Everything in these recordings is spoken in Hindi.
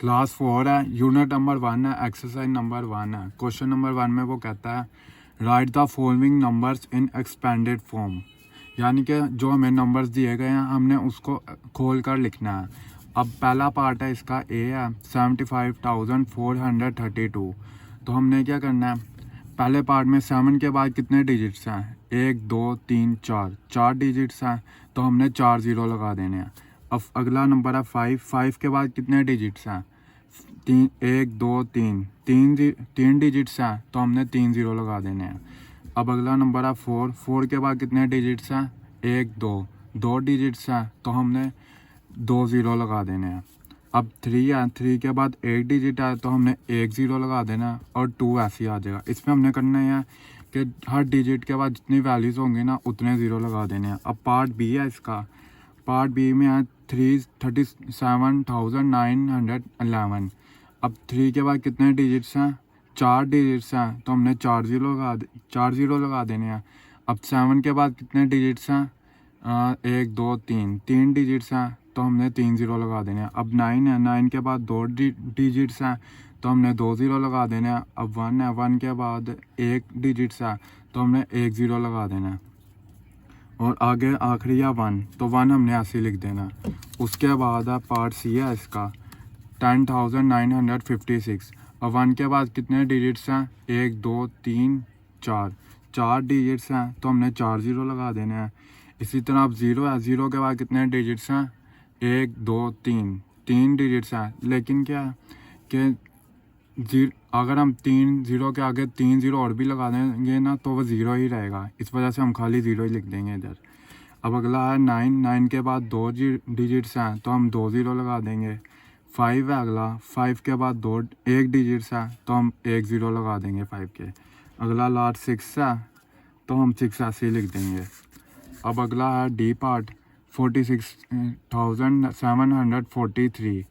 क्लास 4 है, यूनिट नंबर 1 है, एक्सरसाइज नंबर 1 है। क्वेश्चन नंबर 1 में वो कहता है right the following numbers in expanded form, यानी कि जो हमें नंबर्स दिए गए हैं हमने उसको खोल कर लिखना है। अब पहला पार्ट है इसका ए है 75,432। तो हमने क्या करना है, पहले पार्ट में 7 के बाद कितने डिजिट्स हैं, 1 2 3 4, 4 डिजिट्स हैं, तो हमने 4 ज़ीरो लगा देने हैं। अब अगला नंबर है 5 के बाद कितने डिजिट्स हैं, 1 2 3, तीन डिजिट्स हैं, तो हमने 3 ज़ीरो लगा देने हैं। अब अगला नंबर है 4 के बाद कितने डिजिट्स हैं, 1 2, 2 डिजिट्स हैं, तो हमने 2 ज़ीरो लगा देने हैं। अब 3 है, 3 के बाद 1 डिजिट है, तो हमने 1 ज़ीरो लगा देना है और 2 ऐसे ही आ जाएगा। इसमें हमने करना है कि हर डिजिट के बाद जितनी वैल्यूज़ होंगी ना उतने ज़ीरो लगा देने हैं। अब पार्ट बी है इसका, पार्ट बी में है 37,911। अब 3 के बाद कितने डिजिट्स हैं, 4 डिजिट्स हैं, तो हमने 4 ज़ीरो लगा देने हैं। अब 7 के बाद कितने डिजिट्स हैं, 1 2 3, 3 डिजिट्स हैं, तो हमने 3 ज़ीरो लगा देने हैं। अब 9 है, 9 के बाद 2 डिजिट्स हैं, तो हमने 2 ज़ीरो लगा देने हैं। अब 1 है, 1 के बाद 1 डिजिट्स है, तो हमने 1 ज़ीरो लगा देना है। और आगे आखिरी है 1, तो 1 हमने ऐसे लिख देना। उसके बाद है पार्ट सी है इसका 10,956। अब 1 के बाद कितने डिजिट्स हैं, 1 2 3 4, 4 डिजिट्स हैं, तो हमने 4 ज़ीरो लगा देने हैं। इसी तरह अब 0 है, 0 के बाद कितने डिजिट्स हैं, 1 2 3, 3 डिजिट्स हैं, लेकिन क्या है कि अगर हम 3 ज़ीरो के आगे 3 ज़ीरो और भी लगा देंगे ना तो वो ज़ीरो ही रहेगा, इस वजह से हम खाली ज़ीरो ही लिख देंगे इधर। अब अगला है 9 के बाद 2 डिजिट्स हैं, तो हम 2 ज़ीरो लगा देंगे। 5 है अगला, 5 के बाद 1 डिजिट्स है, तो हम 1 ज़ीरो लगा देंगे 5 के। अगला लास्ट 6 है, तो हम 6 ऐसे ही लिख देंगे। अब अगला है डी पार्ट 46,743।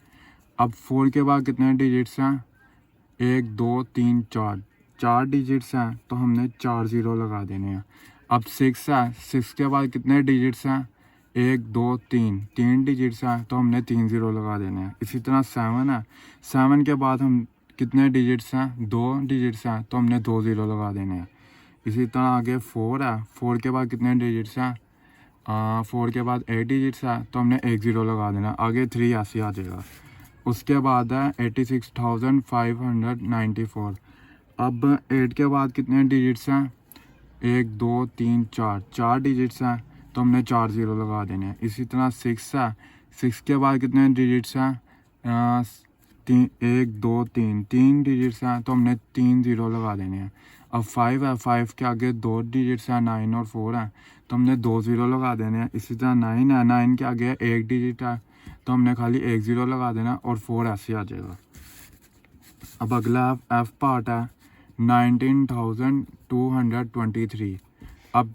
अब 4 के बाद कितने डिजिट्स हैं, 1 2 3 4, 4 डिजिट्स हैं, तो हमने 4 ज़ीरो लगा देने हैं। अब 6 है, 6 के बाद कितने डिजिट्स हैं, 1 2 3, 3 डिजिट्स हैं, तो हमने 3 ज़ीरो लगा देने हैं। इसी तरह 7 है, 7 के बाद हम कितने डिजिट्स हैं, 2 डिजिट्स हैं, तो हमने 2 ज़ीरो लगा देने हैं। इसी तरह आगे 4 है, 4 के बाद कितने डिजिट्स हैं, 4 के बाद 8 डिजिट्स है, तो हमने 1 ज़ीरो लगा देना। आगे 3 ऐसे आ जाएगा। उसके बाद है 86,594। अब 8 के बाद कितने डिजिट्स हैं, 1 2 3 4, 4 डिजिट्स हैं, तो हमने 4 ज़ीरो लगा देने हैं। इसी तरह 6 है, 6 के बाद कितने डिजिट्स हैं, 1 2 3, 3 डिजिट्स हैं, तो हमने 3 ज़ीरो लगा देने हैं। अब 5 है, 5 के आगे 2 डिजिट्स हैं, 9 और 4 हैं, तो हमने 2 ज़ीरो लगा देने हैं। इसी तरह 9 है, 9 के आगे 1 डिजिट है, तो हमने खाली 1 ज़ीरो लगा देना और 4 ऐसे आ जाएगा। अब अगला एफ पार्ट है 19,223। अब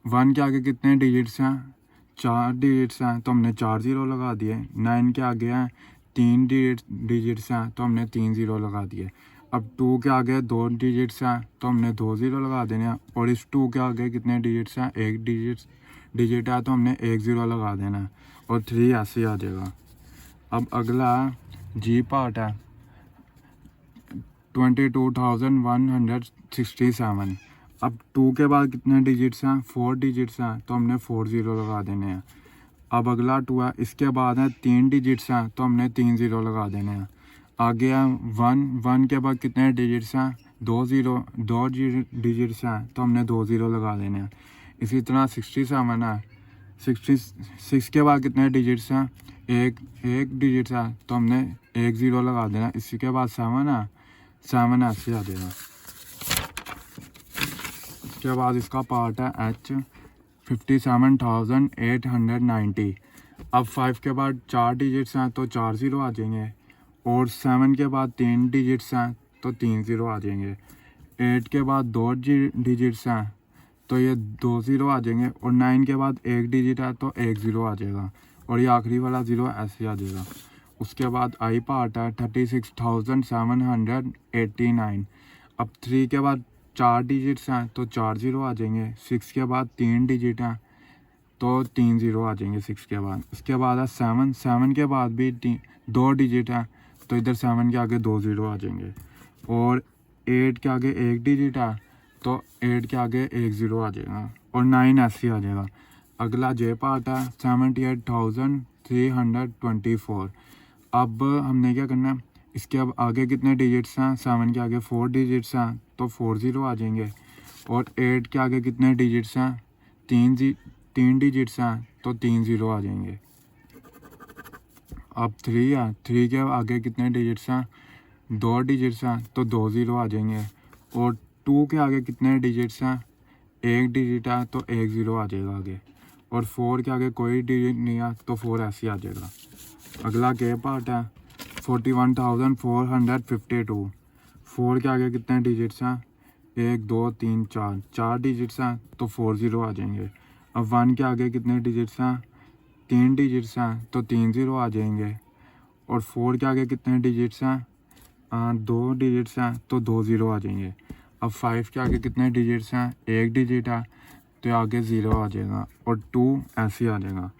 1 के आगे कितने डिजिट्स हैं, 4 डिजिट्स हैं, तो हमने 4 ज़ीरो लगा दिए। 9 के आगे हैं 3 डिजिट्स हैं, तो हमने 3 ज़ीरो लगा दिए। अब 2 के आगे 2 डिजिट्स हैं, तो हमने 2 ज़ीरो लगा देने हैं। और इस 2 के आगे कितने डिजिट्स हैं, 1 डिजिट है, तो हमने 1 ज़ीरो लगा देना है और 3 ऐसे आ जाएगा। अब अगला जी पार्ट है 22,167। अब 2 के बाद कितने डिजिट्स हैं, 4 डिजिट्स हैं, तो हमने 4 ज़ीरो लगा देने हैं। अब अगला 2 है, इसके बाद है 3 डिजिट्स हैं, तो हमने 3 ज़ीरो लगा देने हैं। आगे है 1 के बाद कितने डिजिट्स हैं, 2 डिजिट्स हैं, तो हमने 2 ज़ीरो लगा देने हैं। इसी तरह 67 है, 66 के बाद कितने डिजिट्स हैं, एक डिजिट है, तो हमने 1 ज़ीरो लगा देना। इसी के बाद 7 है, 7 ऐसे आ जाएगा। उसके बाद इसका पार्ट है एच 57,890। अब 5 के बाद 4 डिजिट्स हैं, तो 4 ज़ीरो आ जाएंगे। और 7 के बाद 3 डिजिट्स हैं, तो 3 ज़ीरो आ जाएंगे। 8 के बाद 2 डिजिट्स हैं, तो ये 2 ज़ीरो आ जाएंगे। और 9 के बाद 1 डिजिट है, तो 1 ज़ीरो आ जाएगा। और ये आखिरी वाला ज़ीरो ऐसे आ जाएगा। उसके बाद आई पार्ट है 36,789। अब 3 के बाद 4 डिजिट्स हैं, तो 4 ज़ीरो आ जाएंगे। 6 के बाद 3 डिजिट हैं, तो 3 ज़ीरो आ जाएंगे 6 के बाद। उसके बाद है 7 के बाद भी 2 डिजिट हैं, तो इधर 7 के आगे 2 ज़ीरो आ जाएंगे, और 8 के आगे एक डिजिट है तो 8 के आगे 1 ज़ीरो आ जाएगा, और 9 ऐसे ही आ जाएगा। अगला जे पार्ट है 78,324। अब हमने क्या करना है, इसके अब आगे कितने डिजिट्स हैं, 7 के आगे 4 डिजिट्स हैं तो 4 ज़ीरो आ जाएंगे, और 8 के आगे कितने डिजिट्स हैं, 3 डिजिट्स हैं तो 3 ज़ीरो आ जाएंगे। अब 3 है, 3 के आगे कितने डिजिट्स हैं, 2 डिजिट्स हैं तो 2 ज़ीरो आ जाएंगे, और 2 के आगे कितने डिजिट्स हैं, 1 डिजिट है तो 1 ज़ीरो आ जाएगा आगे, और 4 के आगे कोई डिजिट नहीं है तो 4 ऐसे आ जाएगा। अगला के पार्ट है 41,452। 4 के आगे कितने डिजिट्स हैं, 1 2 3 4 डिजिट्स हैं तो 4 ज़ीरो आ जाएंगे। अब 1 के आगे कितने डिजिट्स हैं, 3 डिजिट्स हैं तो 3 ज़ीरो आ जाएंगे, और 4 के आगे कितने डिजिट्स हैं, 2 डिजिट्स हैं तो 2 ज़ीरो आ जाएंगे। अब 5 के आगे कितने डिजिट्स हैं, 1 डिजिट है तो आगे ज़ीरो आ जाएगा, और 2 ऐसे आ जाएगा।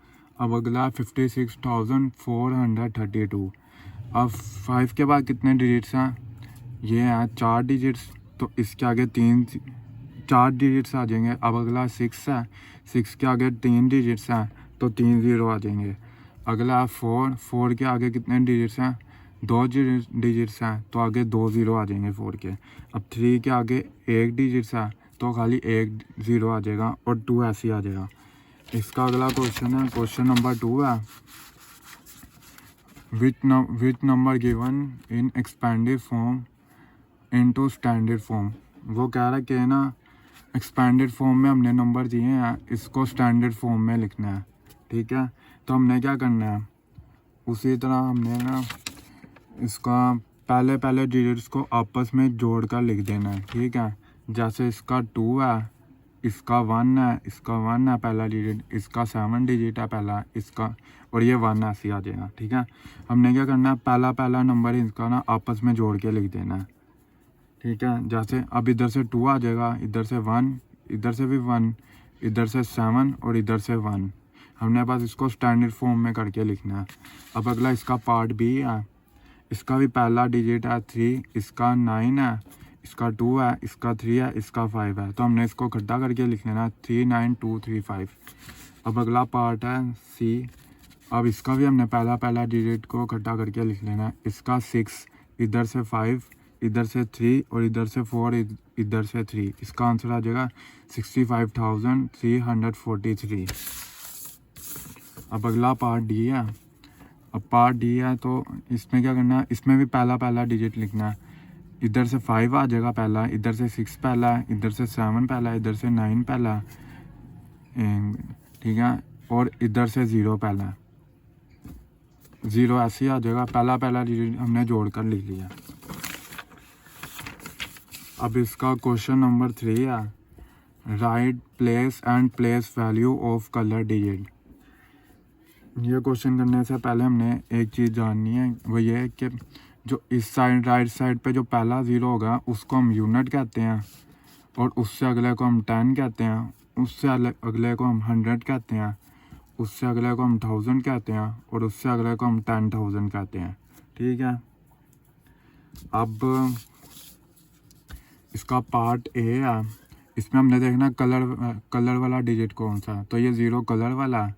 अब अगला 56,432। अब 5 के बाद कितने डिजिट्स हैं, ये हैं 4 डिजिट्स तो इसके आगे 4 डिजिट्स आ जाएंगे। अब अगला 6 है, 6 के आगे 3 डिजिट्स हैं तो 3 ज़ीरो आ जाएंगे। अगला 4 के आगे कितने डिजिट्स हैं, 2 डिजिट्स हैं तो आगे 2 ज़ीरो आ जाएंगे 4 के। अब 3 के आगे 1 डिजिट्स है तो खाली 1 ज़ीरो आ जाएगा, और 2 ऐसे ही आ जाएगा। इसका अगला क्वेश्चन है, क्वेश्चन नंबर 2 है, which number given in expanded form into standard form. वो कह रहा है कि ना एक्सपेंडेड फॉर्म में हमने नंबर दिए हैं, इसको स्टैंडर्ड फॉर्म में लिखना है, ठीक है। तो हमने क्या करना है, उसी तरह हमने ना इसका पहले डिजिट्स को आपस में जोड़ कर लिख देना है, ठीक है। जैसे इसका 2 है, इसका 1 है, इसका 1 है पहला डिजिट, इसका 7 डिजिट है पहला इसका, और ये 1 ऐसे आ जाएगा, ठीक है। हमने क्या करना है, पहला नंबर इसका ना आपस में जोड़ के लिख देना है, ठीक है। जैसे अब इधर से 2 आ जाएगा, इधर से 1, इधर से भी 1, इधर से 7 और इधर से 1। हमने बस इसको स्टैंडर्ड फॉर्म में करके लिखना है। अब अगला इसका पार्ट बी है, इसका भी पहला डिजिट है 3, इसका 9 है, इसका 2 है, इसका 3 है, इसका 5 है, तो हमने इसको इकट्ठा करके लिख लेना 3 9 2 3 5। अब अगला पार्ट है सी, अब इसका भी हमने पहला डिजिट को इकट्ठा करके लिख लेना, इसका 6, इधर से 5, इधर से 3 और इधर से 4, इधर से 3। इसका आंसर आ जाएगा 65,343। अब अगला पार्ट डी है, अब पार्ट डी है तो इसमें क्या करना है, इसमें भी पहला डिजिट लिखना है। इधर से 5 आ जाएगा पहला, इधर से 6 पहला है, इधर से 7 पहला है, इधर से 9 पहला है, ठीक है, और इधर से 0 पहला है, 0 ऐसे ही आ जाएगा। पहला डिजिट हमने जोड़ कर लिख लिया। अब इसका क्वेश्चन नंबर 3 है, right place and place value of colour digit. ये क्वेश्चन करने से पहले हमने एक चीज़ जाननी है, वो ये है कि जो इस साइड राइट साइड पे जो पहला 0 होगा उसको हम यूनिट कहते हैं, और उससे अगले को हम 10 कहते हैं, उससे अगले को हम 100 कहते हैं, उससे अगले को हम 1000 कहते हैं, और उससे अगले को हम 10,000 कहते हैं, ठीक है। अब इसका पार्ट ए है, इसमें हमने देखना कलर वाला डिजिट कौन सा है, तो ये 0 कलर वाला है,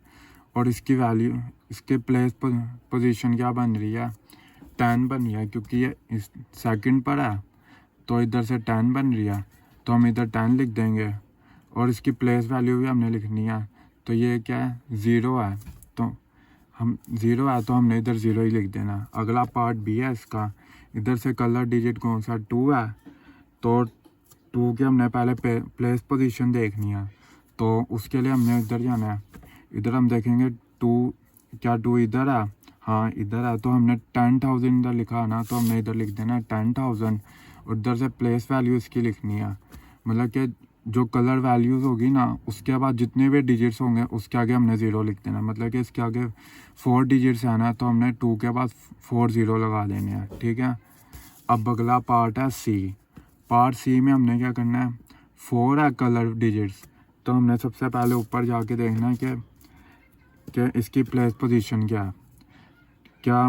और इसकी वैल्यू, इसके प्लेस पोजीशन क्या बन रही है, 10 बन रही है, क्योंकि ये इस सेकंड पर है तो इधर से 10 बन रही है, तो हम इधर 10 लिख देंगे, और इसकी प्लेस वैल्यू भी हमने लिखनी है, तो ये क्या है 0 है, तो हम 0 है तो हमने इधर 0 ही लिख देना। अगला पार्ट बी है इसका, इधर से कलर डिजिट कौन सा 2 है, तो 2 के हमने पहले प्लेस पोजीशन देखनी है, तो उसके लिए हमने इधर जाना है। इधर हम देखेंगे 2, क्या 2 इधर है, हाँ इधर है, तो हमने 10,000 इधर लिखा है ना, तो हमने इधर लिख देना 10,000, और इधर से प्लेस वैल्यू इसकी लिखनी है। मतलब कि जो कलर वैल्यूज़ होगी ना, उसके बाद जितने भी डिजिट्स होंगे उसके आगे हमने 0 लिख देना। मतलब कि इसके आगे 4 डिजिट्स है ना, तो हमने 2 के बाद 4 0 लगा देने हैं, ठीक है। अब अगला पार्ट है सी। पार्ट सी में हमने क्या करना है, 4 है कलर डिजिट्स, तो हमने सबसे पहले ऊपर जाके देखना है कि इसकी प्लेस पोजीशन क्या है। क्या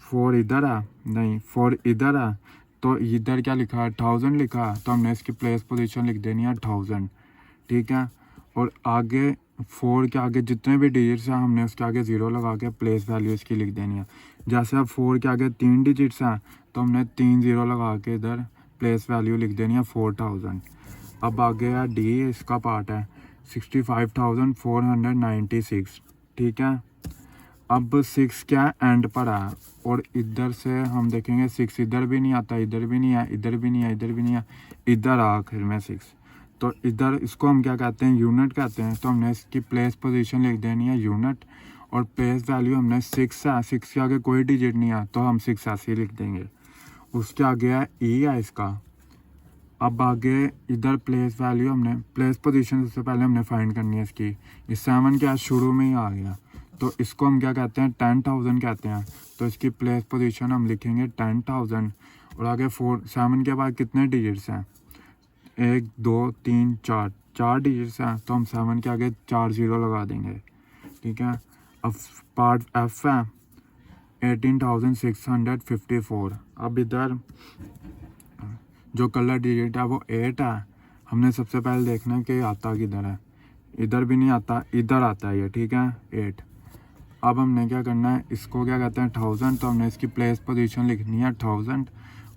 4 इधर है, नहीं 4 इधर है, तो इधर क्या लिखा है 1000 लिखा है, तो हमने इसकी प्लेस पोजीशन लिख देनी है 1000, ठीक है। और आगे 4 के आगे जितने भी डिजिट्स हैं हमने उसके आगे 0 लगा के प्लेस वैल्यू इसकी लिख देनी है। जैसे अब 4 के आगे 3 डिजिट्स हैं तो हमने 3 0 लगा के इधर प्लेस वैल्यू लिख देनी है 4000। अब आगे है डी, इसका पार्ट है 65,496, ठीक है। अब 6 क्या एंड पर है, और इधर से हम देखेंगे 6 इधर भी नहीं आता, इधर भी नहीं है, इधर भी नहीं है, इधर भी नहीं है, इधर आखिर में 6, तो इधर इसको हम क्या कहते हैं यूनिट कहते हैं। तो हमने इसकी प्लेस पोजीशन लिख देनी है यूनिट, और प्लेस वैल्यू हमने 6 है, 6 के आगे कोई डिजिट नहीं है तो हम 6 ऐसे ही लिख देंगे। उसके आगे है ई है इसका। अब आगे इधर प्लेस वैल्यू हमने प्लेस पोजीशन सबसे पहले हमने फाइंड करनी है इसकी। इस 7 क्या शुरू में ही आ गया, तो इसको हम क्या कहते हैं 10,000 कहते हैं। तो इसकी प्लेस पोजीशन हम लिखेंगे 10,000, और आगे 7 के बाद कितने डिजिट्स हैं 1 2 3 4, 4 डिजिट्स हैं, तो हम 7 के आगे 4 0 लगा देंगे, ठीक है। अब पार्ट एफ है 18,654। अब इधर जो कलर डिजिट है वो 8 है, हमने सबसे पहले देखना है कि आता किधर है, इधर भी नहीं आता, इधर आता है ये, ठीक है 8। अब हमने क्या करना है, इसको क्या कहते हैं 1000, तो हमने इसकी प्लेस पोजीशन लिखनी है 1000,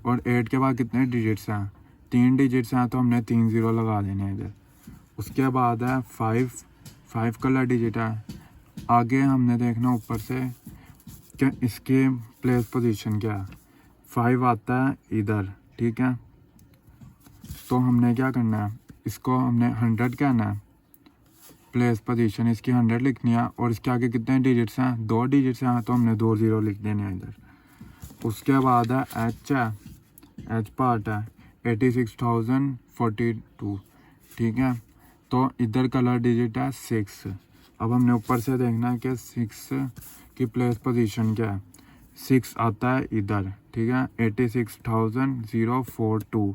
और 8 के बाद कितने डिजिट्स हैं 3 डिजिट्स हैं, तो हमने 3 0 लगा देने हैं इधर। उसके बाद है 5 कलर डिजिट है। आगे हमने देखना ऊपर से कि इसके प्लेस पोजीशन क्या है, 5 आता है इधर, ठीक है। तो हमने क्या करना है, इसको हमने 100 कहना है, प्लेस पोजीशन इसकी 100 लिखनी है, और इसके आगे कितने डिजिट्स हैं 2 डिजिट्स हैं, तो हमने 2 0 लिख देने हैं इधर। उसके बाद है एच है, एच पार्ट है 86,042, ठीक है। तो इधर कलर डिजिट है 6। अब हमने ऊपर से देखना है कि 6 की प्लेस पोजीशन क्या है, 6 आता है इधर, ठीक है 86,042,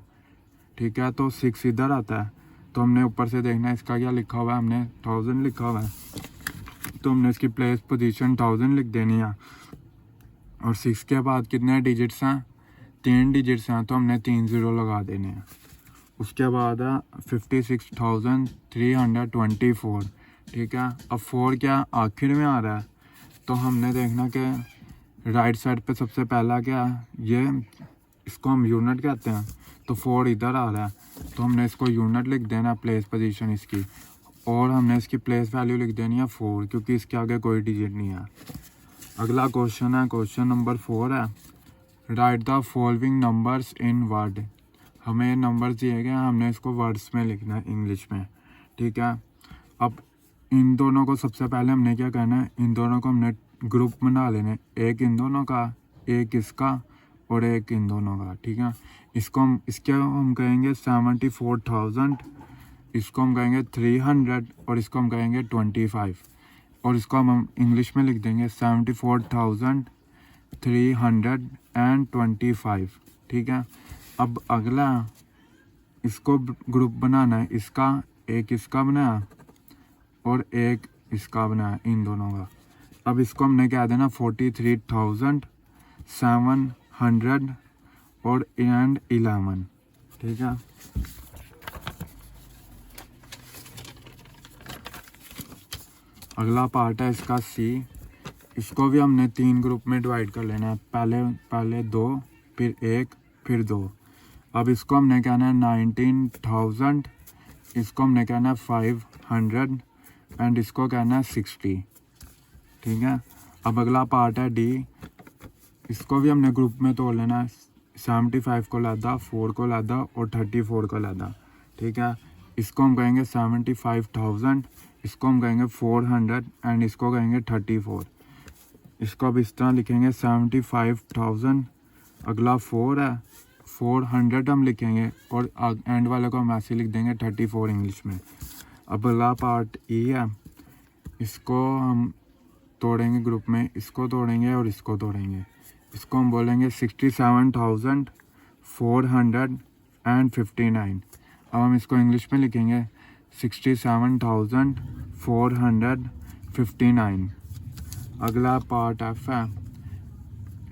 ठीक है। तो 6 इधर आता है, तो हमने ऊपर से देखना है इसका क्या लिखा हुआ है, हमने 1000 लिखा हुआ है, तो हमने इसकी प्लेस पोजीशन 1000 लिख देनी है। और 6 के बाद कितने डिजिट्स हैं 3 डिजिट्स हैं, तो हमने 3 0 लगा देने हैं। उसके बाद है 56,324, ठीक है। अब 4 क्या आखिर में आ रहा है, तो हमने देखना कि राइट साइड पे सबसे पहला क्या है, ये इसको हम यूनिट कहते हैं, तो 4 इधर आ रहा है, तो हमने इसको यूनिट लिख देना प्लेस पोजीशन इसकी, और हमने इसकी प्लेस वैल्यू लिख देनी है 4, क्योंकि इसके आगे कोई डिजिट नहीं है। अगला क्वेश्चन है, क्वेश्चन नंबर 4 है, right the following numbers in word. हमें नंबर्स दिए गए, हमने इसको वर्ड्स में लिखना है इंग्लिश में, ठीक है। अब इन दोनों को सबसे पहले हमने क्या करना है, इन दोनों को हमने ग्रुप बना लेने, एक इन दोनों का, एक इसका, और एक इन दोनों का, ठीक है। इसको हम कहेंगे 74,000, इसको हम कहेंगे 300, और इसको हम कहेंगे 25, और इसको हम इंग्लिश में लिख देंगे 74,325, ठीक है। अब अगला इसको ग्रुप बनाना है, इसका एक इसका बनाया और एक इसका बनाया, इन दोनों का। अब इसको हमने कह देना 43,700 और एंड 11, ठीक है। अगला पार्ट है इसका सी, इसको भी हमने 3 ग्रुप में डिवाइड कर लेना है, पहले 2, फिर 1, फिर 2। अब इसको हमने कहना है 19,000, इसको हमने कहना है 500, एंड इसको कहना है 60, ठीक है। अब अगला पार्ट है डी, इसको भी हमने ग्रुप में तोड़ लेना है, 75 को लादा, 4 को लादा और 34 को लादा, ठीक है। इसको हम कहेंगे 75,000, इसको हम कहेंगे 400, एंड इसको कहेंगे 34। इसको अब इस तरह लिखेंगे 75,000, अगला 4 है, 400 हम लिखेंगे, और एंड वाले को हम ऐसे लिख देंगे 34 इंग्लिश में। अब अगला पार्ट ई है, इसको हम तोड़ेंगे ग्रुप में, इसको तोड़ेंगे और इसको तोड़ेंगे, इसको हम बोलेंगे 67,459। अब हम इसको इंग्लिश में लिखेंगे 67,459। अगला पार्ट एफ है,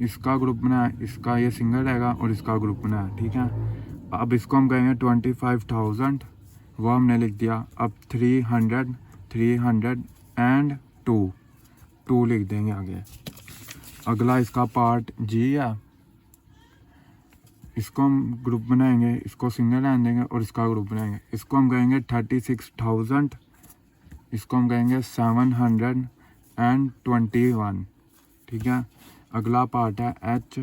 इसका ग्रुप बनाया, इसका ये सिंगल रहेगा और इसका ग्रुप बनाया, ठीक है। अब इसको हम कहेंगे 25,000, वो हमने लिख दिया। अब 300 एंड 2 लिख देंगे आगे। अगला इसका पार्ट जी है, इसको हम ग्रुप बनाएंगे, इसको सिंगल लाइन देंगे और इसका ग्रुप बनाएंगे। इसको हम कहेंगे 36,000, इसको हम कहेंगे 721, ठीक है। अगला पार्ट है एच,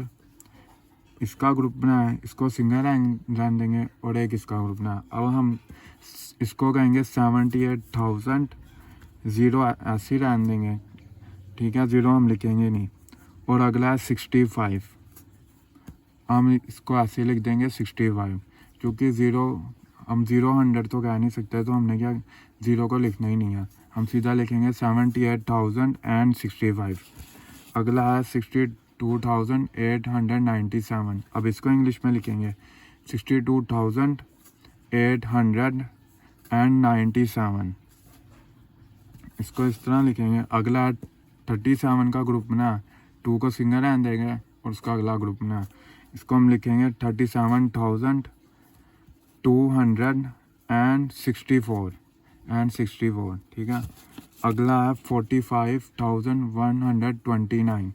इसका ग्रुप बनाया है, इसको सिंगल लाइन देंगे और एक इसका ग्रुप बनाया। अब हम इसको कहेंगे 78,000, 0 ऐसी लाइन देंगे, ठीक है, 0 हम लिखेंगे नहीं। और अगला है 65, हम इसको ऐसे लिख देंगे 65, क्योंकि हम 100 तो कह नहीं सकते, तो हमने क्या 0 को लिखना ही नहीं है, हम सीधा लिखेंगे 78,065। अगला है 62,897। अब इसको इंग्लिश में लिखेंगे 62,897, इसको इस तरह लिखेंगे। अगला 37 का ग्रुप बना, 2 को सिंगल लाइन देंगे और उसका अगला ग्रुप बना, इसको हम लिखेंगे 37,264, ठीक है। अगला है 45,129,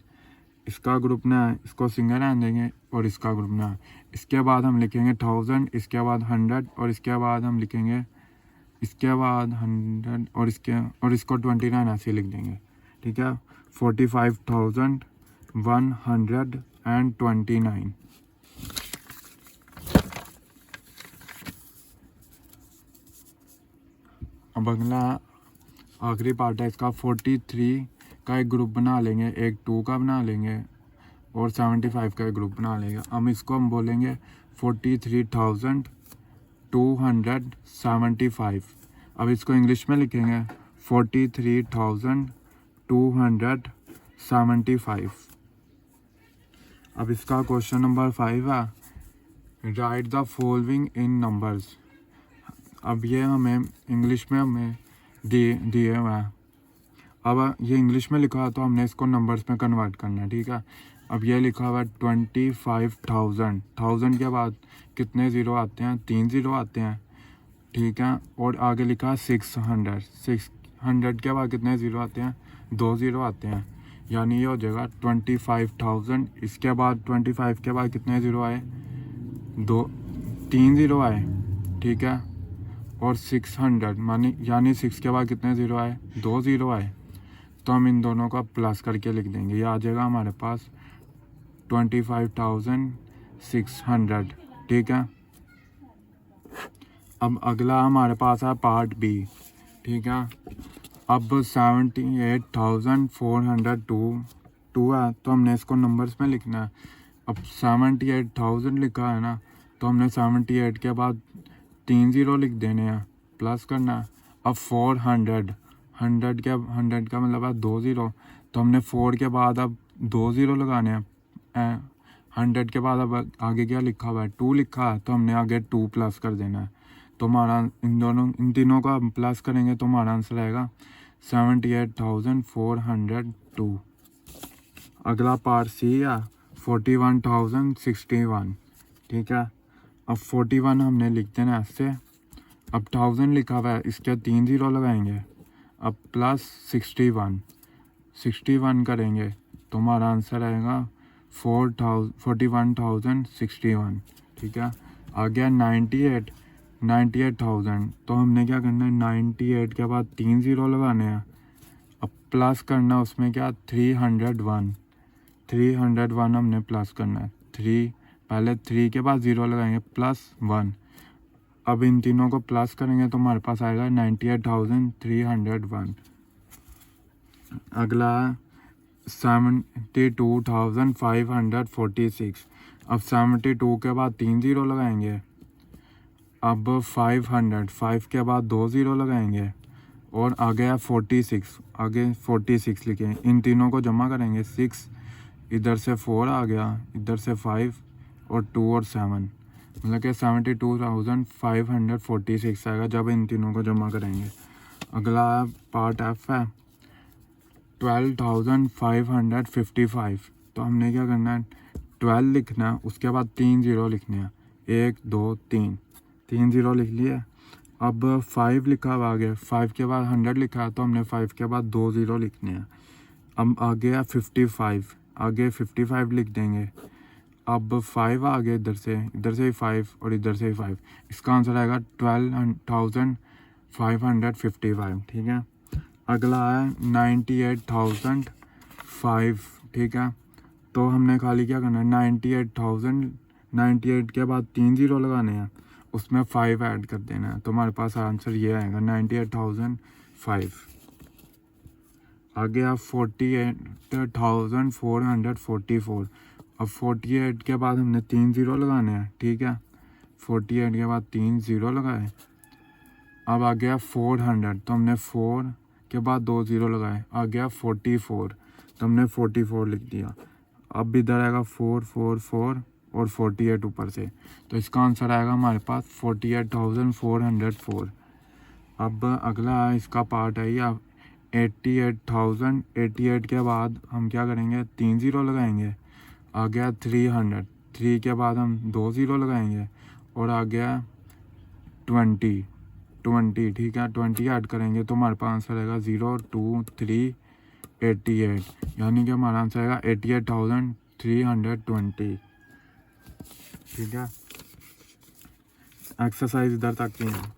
इसका ग्रुप ना है, इसको सिंगल लाइन देंगे और इसका ग्रुप ना है। इसके बाद हम लिखेंगे 1000, इसके बाद 100 और इसके बाद हम लिखेंगे, इसके बाद 100 और इसको 29 ऐसे लिख देंगे, ठीक है। 45,129। अब अगला आखिरी पार्ट है इसका 43 का एक ग्रुप बना लेंगे, एक 2 का बना लेंगे और 75 का एक ग्रुप बना लेंगे। हम बोलेंगे 43,275। अब इसको इंग्लिश में लिखेंगे 43,275। अब इसका क्वेश्चन नंबर 5 है, right the following in numbers. अब ये हमें इंग्लिश में दिए हुआ है। अब ये इंग्लिश में लिखा है तो हमने इसको नंबर्स में कन्वर्ट करना है, ठीक है। अब ये लिखा हुआ है 25,000, 1000 के बाद कितने ज़ीरो आते हैं, 3 ज़ीरो आते हैं, ठीक है। और आगे लिखा है 600, 600 के बाद कितने ज़ीरो आते हैं, 2 ज़ीरो आते हैं, यानी ये हो जाएगा 25,000। इसके बाद 25 के बाद कितने ज़ीरो आए, 3 ज़ीरो आए, ठीक है। और 600 यानी 6 के बाद कितने ज़ीरो आए, 2 ज़ीरो आए, तो हम इन दोनों का प्लस करके लिख देंगे। ये आ जाएगा हमारे पास 25,600, ठीक है। अब अगला हमारे पास है पार्ट बी, ठीक है। अब 78,402 है, तो हमने इसको नंबर्स में लिखना है। अब 78,000 लिखा है ना, तो हमने 78 के बाद 3 ज़ीरो लिख देने हैं, प्लस करना है। अब 400 100 का मतलब है 2 ज़ीरो, तो हमने 4 के बाद अब 2 ज़ीरो लगाने हैं। 100 के बाद अब आगे क्या लिखा हुआ है, 2 लिखा है, तो हमने आगे 2 प्लस कर देना है। तो हमारा इन तीनों का हम प्लस करेंगे तो हमारा आंसर आएगा 78,402। अगला पार्ट सी है 41,061, ठीक है। अब 41 हमने लिख देना ऐसे। अब 1000 लिखा हुआ है, इसके 3 ज़ीरो लगाएंगे, अब प्लस 61 करेंगे तो हमारा आंसर आएगा 41,061, ठीक है। आ गया 98,000, तो हमने क्या करना है, 98 के बाद 3 ज़ीरो लगाने हैं, अब प्लस करना उसमें क्या 301 हमने प्लस करना है। पहले 3 के बाद 0 लगाएंगे प्लस 1, अब इन तीनों को प्लस करेंगे तो हमारे पास आएगा 98,301। अगला 72,546। अब 72 के बाद 3 ज़ीरो लगाएंगे, अब 500 के बाद 2 ज़ीरो लगाएंगे और आगे है 46 लिखें। इन तीनों को जमा करेंगे, 6 इधर से 4 आ गया, इधर से 5 और 2 और 7, मतलब कि 72,546 आएगा जब इन तीनों को जमा करेंगे। अगला पार्ट एफ है 12,555। तो हमने क्या करना है, 12 लिखना है, उसके बाद 3 ज़ीरो लिखने हैं, 1 2 3 ज़ीरो लिख लिए। अब 5 लिखा हुआ आगे, 5 के बाद 100 लिखा है, तो हमने 5 के बाद 2 ज़ीरो लिखने हैं। अब आगे है 55, आगे 55 लिख देंगे। अब 5 आ गए, इधर से ही 5 और इधर से ही 5, इसका आंसर आएगा 12,555, ठीक है। अगला है 98,005, ठीक है। तो हमने खाली क्या करना है, 98 के बाद 3 ज़ीरो लगाने हैं, उसमें 5 ऐड कर देना है, तो हमारे पास आंसर ये आएगा 98,005। आगे आप 48,444। अब 48 के बाद हमने 3 ज़ीरो लगाने हैं, ठीक है। 48 के बाद 3 ज़ीरो लगाए। अब आ गया 400, तो हमने 4 के बाद 2 ज़ीरो लगाए, आ गया 44, तो हमने 44 लिख दिया। अब इधर आएगा 4 4 4 और 48 ऊपर से, तो इसका आंसर आएगा हमारे पास 48,404। अब अगला है, इसका पार्ट है ये 88,000। 88 के बाद हम क्या करेंगे, 3 ज़ीरो लगाएंगे, आ गया 300। 3 के बाद हम 2 ज़ीरो लगाएंगे और आ गया 20, ठीक है। 20 ऐड करेंगे तो हमारे पास आंसर आएगा 02388, यानी कि हमारा आंसर आएगा 88,320, ठीक है। एक्सरसाइज इधर तक की है।